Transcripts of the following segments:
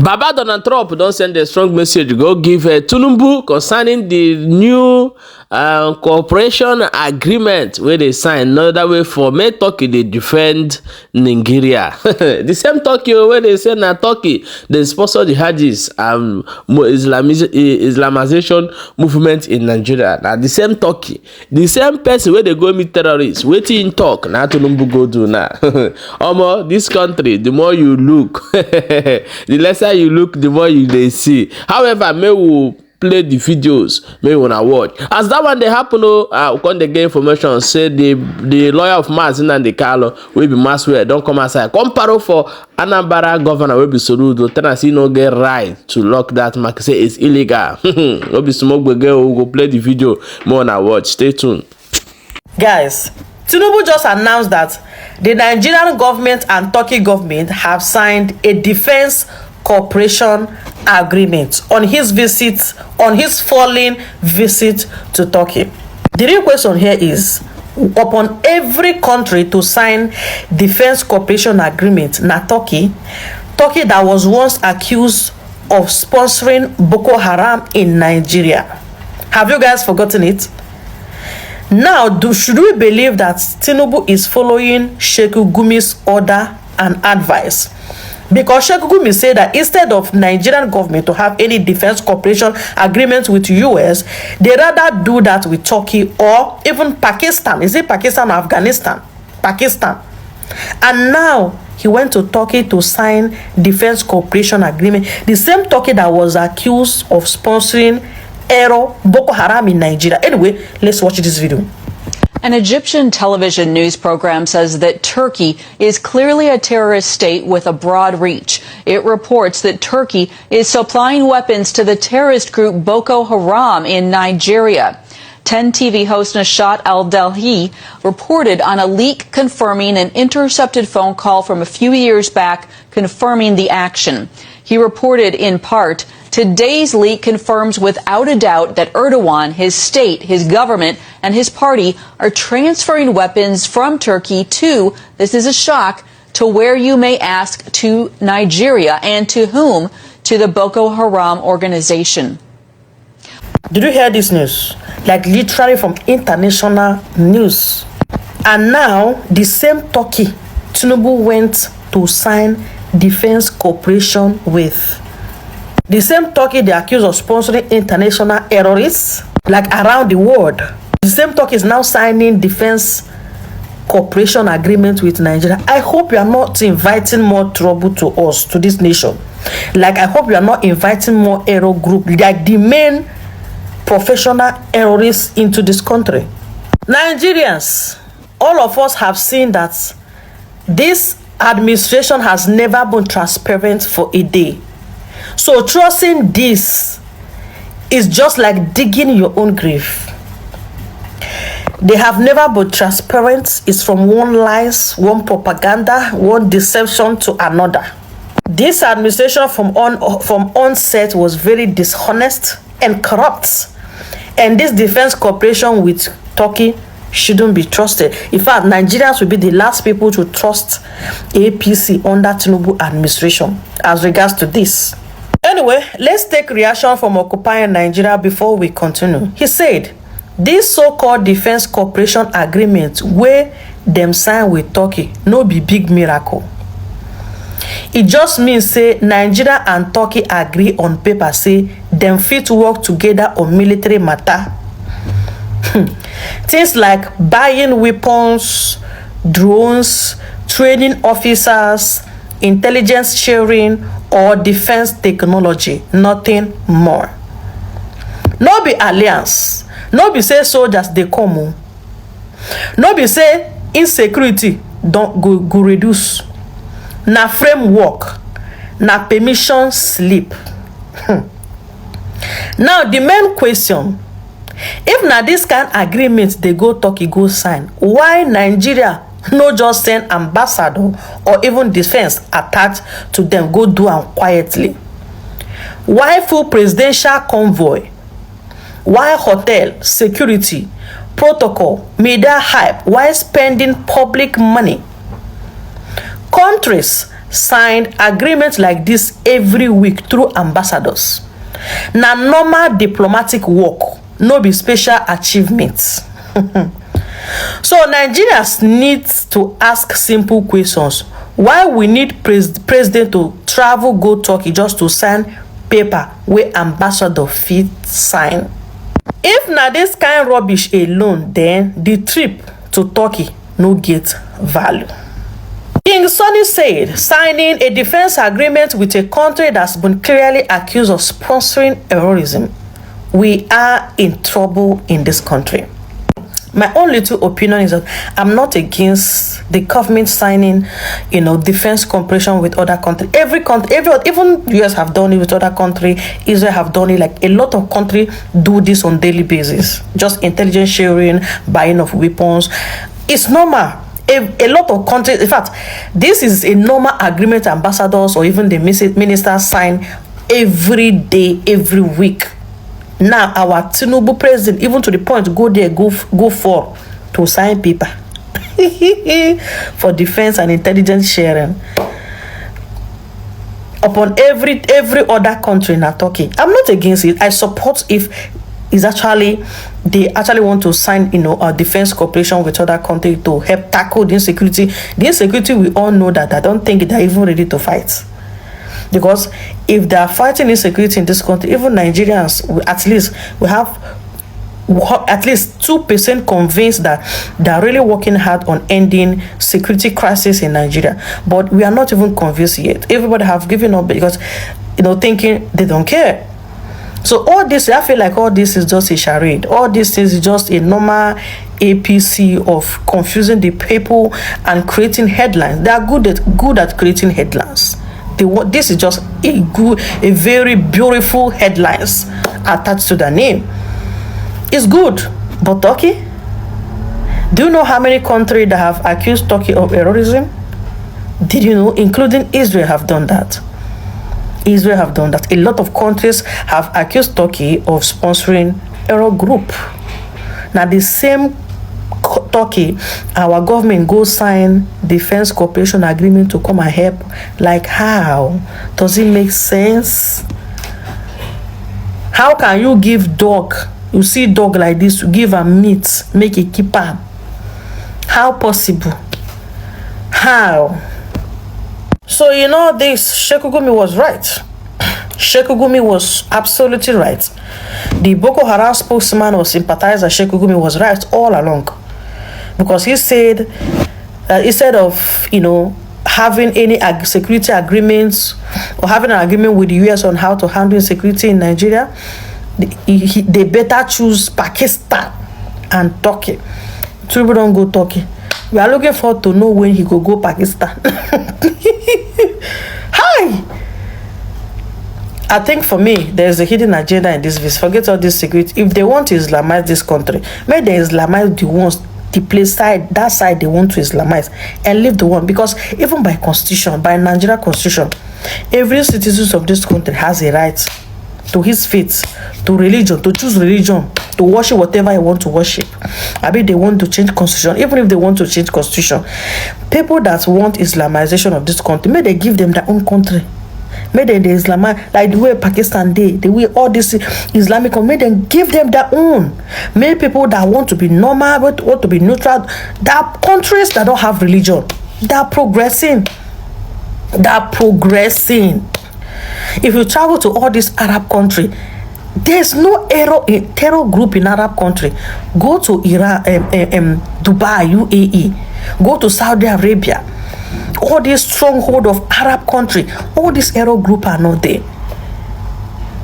Baba Donald Trump don't send a strong message go give Tinubu concerning the new cooperation agreement where they sign. Another way for me Turkey they defend Nigeria. The same Turkey where they say na Turkey they sponsor the Hajis Islamization movement in Nigeria. Now the same Turkey, the same person where they go meet terrorists, waiting talk now Tinubu go do now. Omo, this country, the more you look, the lesser you look, the more you they see. However, may we play the videos, may wanna watch. As that one they happen, when they get information, say the lawyer of Mazin and the Carlo will be Maswell, don't come outside. Comparo for Anambra governor will be Soludo, Tennessee no get right to lock that market. Say it's illegal. Will be smoke we go play the video, more wanna watch. Stay tuned. Guys, Tinubu just announced that the Nigerian government and Turkey government have signed a defense cooperation agreement on his foreign visit to Turkey. The real question here is, upon every country to sign defense cooperation agreement, na Turkey that was once accused of sponsoring Boko Haram in Nigeria. Have you guys forgotten it? Now, should we believe that Tinubu is following Sheikh Gumi's order and advice? Because Sheikh Gumi said that instead of Nigerian government to have any defense cooperation agreements with US, they rather do that with Turkey or even Pakistan. Is it Pakistan or Afghanistan? Pakistan. And now he went to Turkey to sign defense cooperation agreement. The same Turkey that was accused of sponsoring Boko Haram in Nigeria. Anyway, let's watch this video. An Egyptian television news program says that Turkey is clearly a terrorist state with a broad reach. It reports that Turkey is supplying weapons to the terrorist group Boko Haram in Nigeria. 10 TV host Nashat Al-Delhi reported on a leak confirming an intercepted phone call from a few years back confirming the action. He reported in part, today's leak confirms without a doubt that Erdoğan, his state, his government, and his party are transferring weapons from Turkey to, this is a shock, to where you may ask, to Nigeria. And to whom? To the Boko Haram organization. Did you hear this news? Like literally from international news. And now, the same Turkey Tinubu went to sign defense cooperation with. The same Turkey they accused of sponsoring international terrorists, like around the world. The same Turkey is now signing defense cooperation agreement with Nigeria. I hope you are not inviting more trouble to us, to this nation. Like, I hope you are not inviting more terror group, like the main professional terrorists into this country. Nigerians, all of us have seen that this administration has never been transparent for a day. So trusting this is just like digging your own grave. They have never been transparent. It's from one lies, one propaganda, one deception to another. This administration from onset was very dishonest and corrupt. And this defense cooperation with Turkey shouldn't be trusted. In fact, Nigerians will be the last people to trust APC under Tinubu administration as regards to this. Anyway, let's take reaction from occupying Nigeria before we continue. He said, this so-called defense cooperation agreement where them sign with Turkey no be big miracle. It just means say Nigeria and Turkey agree on paper say them fit work together on military matter. Things like buying weapons, drones, training officers, intelligence sharing, or defense technology, nothing more. No be alliance, no be say soldiers dey come, no be say insecurity don't go reduce. Na framework, na permission slip. Now the main question, if na this kind of agreement they go Turkey go sign, why Nigeria no just send ambassador or even defense attached to them go do am quietly? Why full presidential convoy? Why hotel, security, protocol, media hype? Why spending public money? Countries signed agreements like this every week through ambassadors. Now, normal diplomatic work, no be special achievements. So Nigerians need to ask simple questions. Why we need president to travel go Turkey just to sign paper where ambassador fit sign? If na this kind rubbish alone, then the trip to Turkey no get value. King Sunny said signing a defense agreement with a country that's been clearly accused of sponsoring terrorism, we are in trouble in this country. My own little opinion is that I'm not against the government signing, defense cooperation with other countries. Every country, even US have done it with other countries. Israel have done it. Like a lot of countries do this on daily basis. Just intelligence sharing, buying of weapons. It's normal. A lot of countries, in fact, this is a normal agreement ambassadors or even the ministers sign every day, every week. Now our Tinubu president, even to the point, go for to sign paper for defense and intelligence sharing upon every other country in Turkey. I'm not against it. I support if is actually they actually want to sign a defense cooperation with other countries to help tackle the insecurity. The insecurity, we all know that. I don't think they're even ready to fight. Because if they are fighting insecurity in this country, even Nigerians, we have at least 2% convinced that they are really working hard on ending security crisis in Nigeria. But we are not even convinced yet. Everybody have given up because, thinking they don't care. So all this, I feel like all this is just a charade. All this is just a normal APC of confusing the people and creating headlines. They are good at creating headlines. This is just a very beautiful headlines attached to the name. It's good, but Turkey? Do you know how many countries that have accused Turkey of terrorism? Did you know, including Israel, have done that? Israel have done that. A lot of countries have accused Turkey of sponsoring terror group. Now the same Turkey, our government go sign defense cooperation agreement to come and help. Like how? Does it make sense? How can you give dog? You see dog like this, you give a meat, make a keep am. How possible? How? So this Shekugumi was right. Shekugumi was absolutely right. The Boko Haram spokesman or sympathizer Shekugumi was right all along. Because he said that instead of, having any security agreements or having an agreement with the US on how to handle security in Nigeria, they better choose Pakistan and Turkey. Tinubu don't go Turkey. We are looking forward to know when he go Pakistan. Hi! I think for me, there's a hidden agenda in this visit. Forget all this security. If they want to Islamize this country, may they Islamize the ones, the place side, that side they want to Islamize, and leave the one. Because even by constitution, by Nigeria constitution, every citizen of this country has a right to his faith, to religion, to choose religion, to worship whatever he want to worship. I mean, they want to change constitution. Even if they want to change constitution, people that want Islamization of this country, may they give them their own country. May they Islamize, like the way Pakistan did, the way all this Islamic, may them give them their own. Many people that want to be normal, want to be neutral, there are countries that don't have religion. They are progressing. They are progressing. If you travel to all this Arab country, there's no terror group in Arab country. Go to Iran, Dubai, UAE. Go to Saudi Arabia. All this stronghold of Arab country, all this terror group are not there.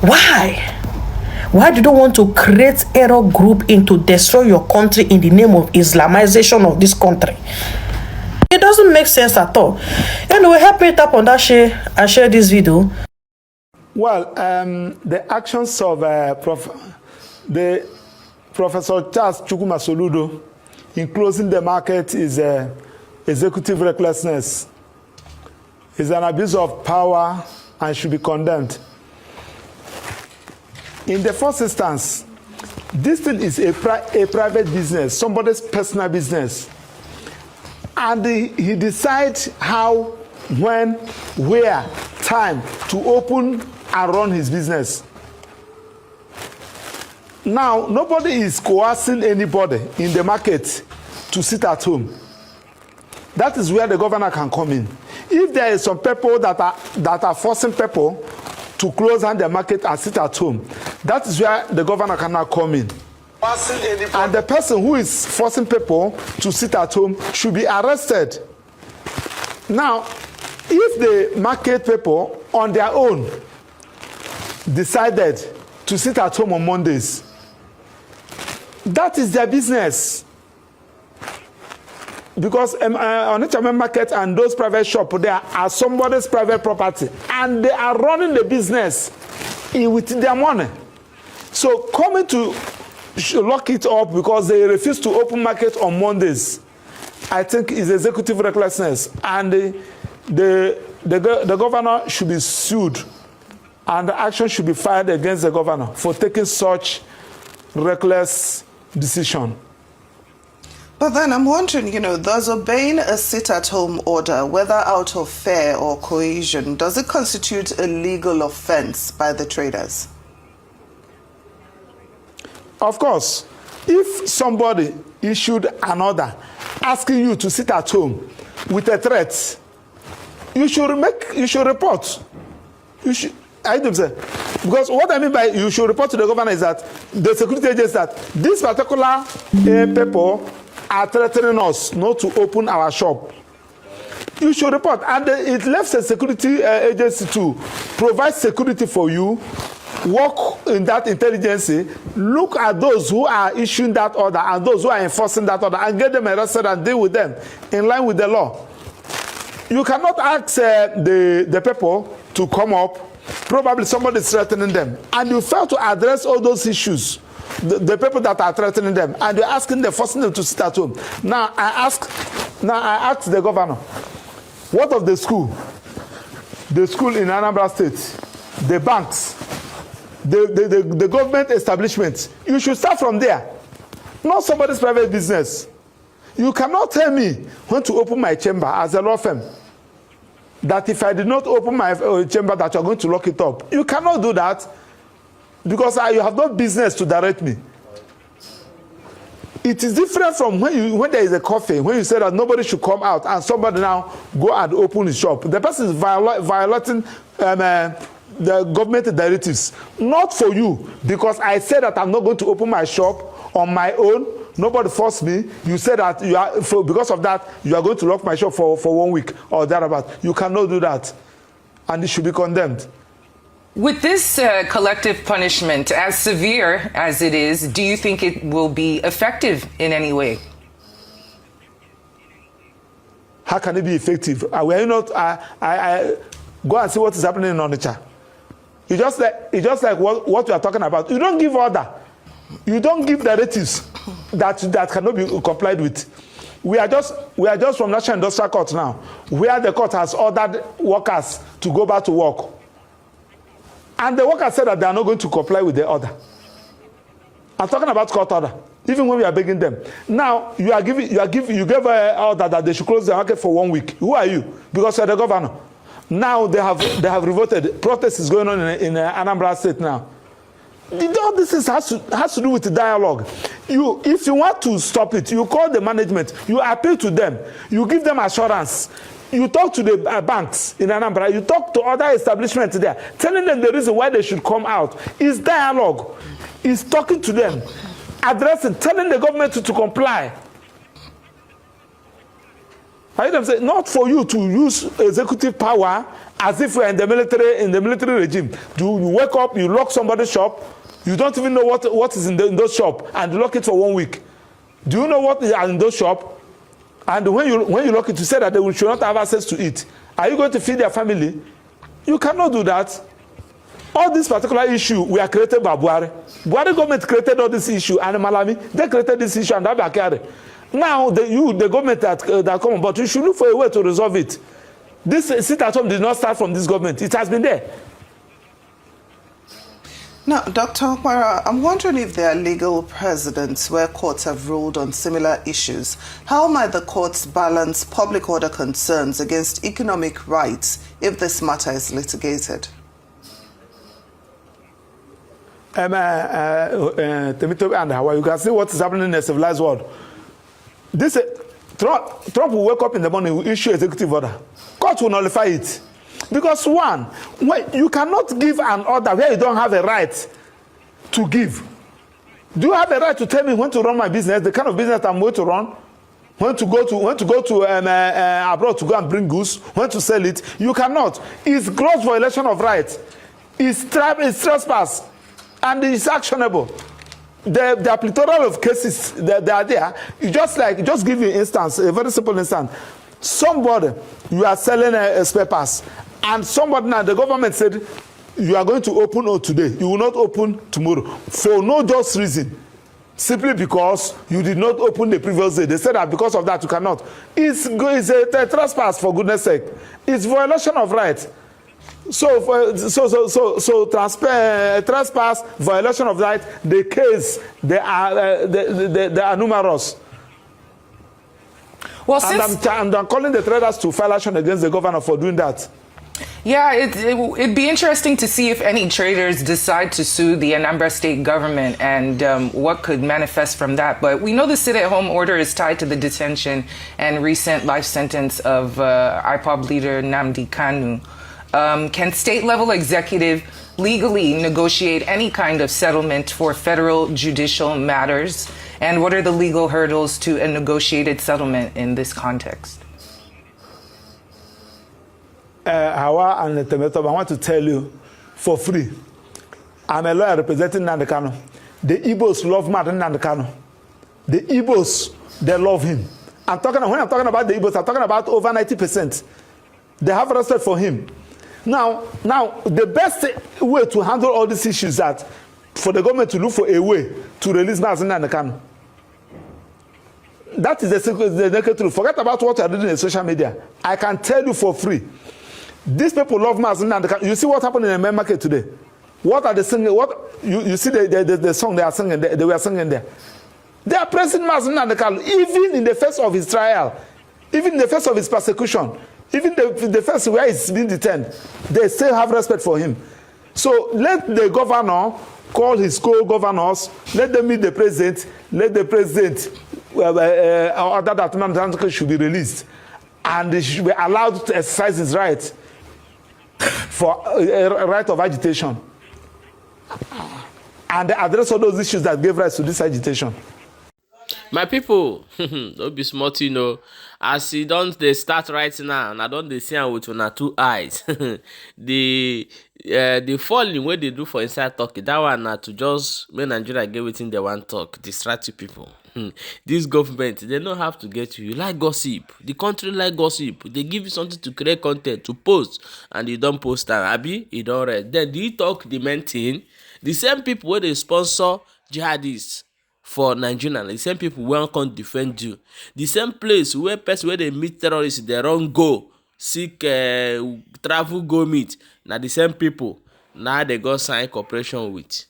Why? Why do you want to create terror group to destroy your country in the name of Islamization of this country? It doesn't make sense at all. Anyway, help me tap on that share and share this video. Well, the actions of Professor Charles Chukwuma Soludo in closing the market is executive recklessness. It's an abuse of power and should be condemned. In the first instance, this thing is a private business, somebody's personal business. And he decides how when, where, time to open and run his business. Now, nobody is coercing anybody in the market to sit at home. That is where the governor can come in. If there is some people that are forcing people to close down the market and sit at home, that is where the governor cannot come in. And the person who is forcing people to sit at home should be arrested. Now, if the market people on their own decided to sit at home on Mondays, that is their business. Because on each market and those private shops, there are somebody's private property, and they are running the business with their money. So coming to lock it up because they refuse to open market on Mondays, I think is executive recklessness, and the governor should be sued, and the action should be filed against the governor for taking such reckless decision. But then I'm wondering, does obeying a sit-at-home order, whether out of fear or coercion, does it constitute a legal offense by the traders? Of course. If somebody issued an order asking you to sit at home with a threat, you should report. Because what I mean by you should report to the governor is that the security agents that this particular people are threatening us not to open our shop. You should report, and it left a security agency to provide security for you, work in that intelligence, look at those who are issuing that order and those who are enforcing that order and get them arrested and deal with them in line with the law. You cannot ask the people to come up. Probably somebody is threatening them, and you fail to address all those issues. The people that are threatening them, and you're asking them, forcing them to sit at home. Now I asked the governor, what of the school? The school in Anambra State, the banks, the government establishments. You should start from there, not somebody's private business. You cannot tell me when to open my chamber as a law firm, that if I did not open my chamber that you're going to lock it up. You cannot do that, because you have no business to direct me. It is different from when there is a coffee, when you say that nobody should come out and somebody now go and open his shop. The person is violating the government directives. Not for you, because I said that I'm not going to open my shop on my own. Nobody forced me. You said that because of that, you are going to lock my shop for 1 week or thereabout. You cannot do that, and it should be condemned. With this collective punishment, as severe as it is, do you think it will be effective in any way? How can it be effective? Will you not go and see what is happening in Onitsha? It's just like what we are talking about. You don't give order. You don't give directives that cannot be complied with. We are just from National Industrial Court now, where the court has ordered workers to go back to work. And the workers said that they are not going to comply with the order. I'm talking about court order, even when we are begging them. Now you gave an order that they should close the market for 1 week. Who are you? Because you're the governor. Now they have revolted. Protest is going on in Anambra State now. All this has to do with the dialogue. If you want to stop it, you call the management, you appeal to them, you give them assurance. You talk to the banks in Anambra, you talk to other establishments there, telling them the reason why they should come out. It's dialogue. It's talking to them, addressing, telling the government to comply. I hear them say, not for you to use executive power as if we're in the military regime. You wake up, you lock somebody's shop, you don't even know what is in those shop, and you lock it for 1 week. Do you know what is in those shop? And when you lock it, you say that they should not have access to it. Are you going to feed their family? You cannot do that. All this particular issue were created by Buhari. Buhari government created all this issue, and Malami, they created this issue, and Abakari. Now, the government that come on board, you should look for a way to resolve it. This sit at home did not start from this government. It has been there. Now, Dr. Okwara, I'm wondering if there are legal precedents where courts have ruled on similar issues. How might the courts balance public order concerns against economic rights if this matter is litigated? Temitope and Hawaii, you can see what is happening in a civilized world. This Trump will wake up in the morning, will issue executive order. Court will nullify it. Because one, you cannot give an order where you don't have a right to give. Do you have a right to tell me when to run my business, the kind of business I'm going to run? When to go to abroad to go and bring goods, when to sell it? You cannot. It's gross violation of rights. It's trespass, and it's actionable. There are plethora of cases that are there. Just give you an instance, a very simple instance. Somebody, you are selling a spare parts, and somebody now, the government said, you are going to open today. You will not open tomorrow for no just reason. Simply because you did not open the previous day. They said that because of that you cannot. It's a trespass, for goodness sake. It's violation of rights. Trespass, violation of rights, the case, they are numerous. Well, and I'm calling the traders to file action against the governor for doing that. Yeah, it'd be interesting to see if any traders decide to sue the Anambra state government and what could manifest from that. But we know the sit-at-home order is tied to the detention and recent life sentence of IPOB leader Nnamdi Kanu. Can state-level executive legally negotiate any kind of settlement for federal judicial matters? And what are the legal hurdles to a negotiated settlement in this context? Hawa and Temetope, I want to tell you for free. I'm a lawyer representing Nnamdi Kanu. The Igbos love Nnamdi Kanu. The Igbos, they love him. When I'm talking about the Igbos, I'm talking about over 90%. They have respect for him. Now, the best way to handle all these issues is that for the government to look for a way to release Nnamdi Kanu. That is the naked truth. Forget about what you are doing in social media. I can tell you for free. These people love Nnamdi Kanu. You see what happened in the main market today? What are they singing? What you see the song they are singing? They were singing there. They are praising Nnamdi Kanu even in the face of his trial, even in the face of his persecution, even the face where he's being detained. They still have respect for him. So let the governor call his co-governors. Let them meet the president. Let the president order that Nnamdi Kanu should be released, and he should be allowed to exercise his right for a right of agitation, and address all those issues that gave rise to this agitation. My people, don't be smart, you know. As you don't they start right now, and I don't they see with una 2 eyes. the falling what they do for inside Turkey, that one na to just make Nigeria get within the one talk, distract you people. This government, they don't have to get you. You like gossip. The country like gossip. They give you something to create content, to post, and you don't post that. Abi, you don't read. Then do you talk the main thing? The same people where they sponsor jihadists for Nigeria, the same people wey come defend you, the same place where person where they meet terrorists, they don't go seek travel go meet. Now the same people now they go sign cooperation with.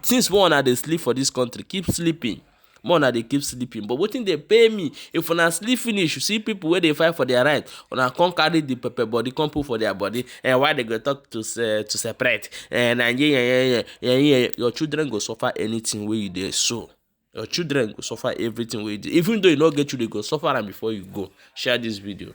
Since one na dey sleep for this country, keep sleeping. More na dey keep sleeping. But wetin dey pay me if una sleep finish, you see people where they fight for their right, una come carry the pepper body, come put for their body, and why they go talk to separate? And your children go suffer anything where you dey so. Your children go suffer everything where you dey. Even though you no get you, they go suffer am before you go. Share this video.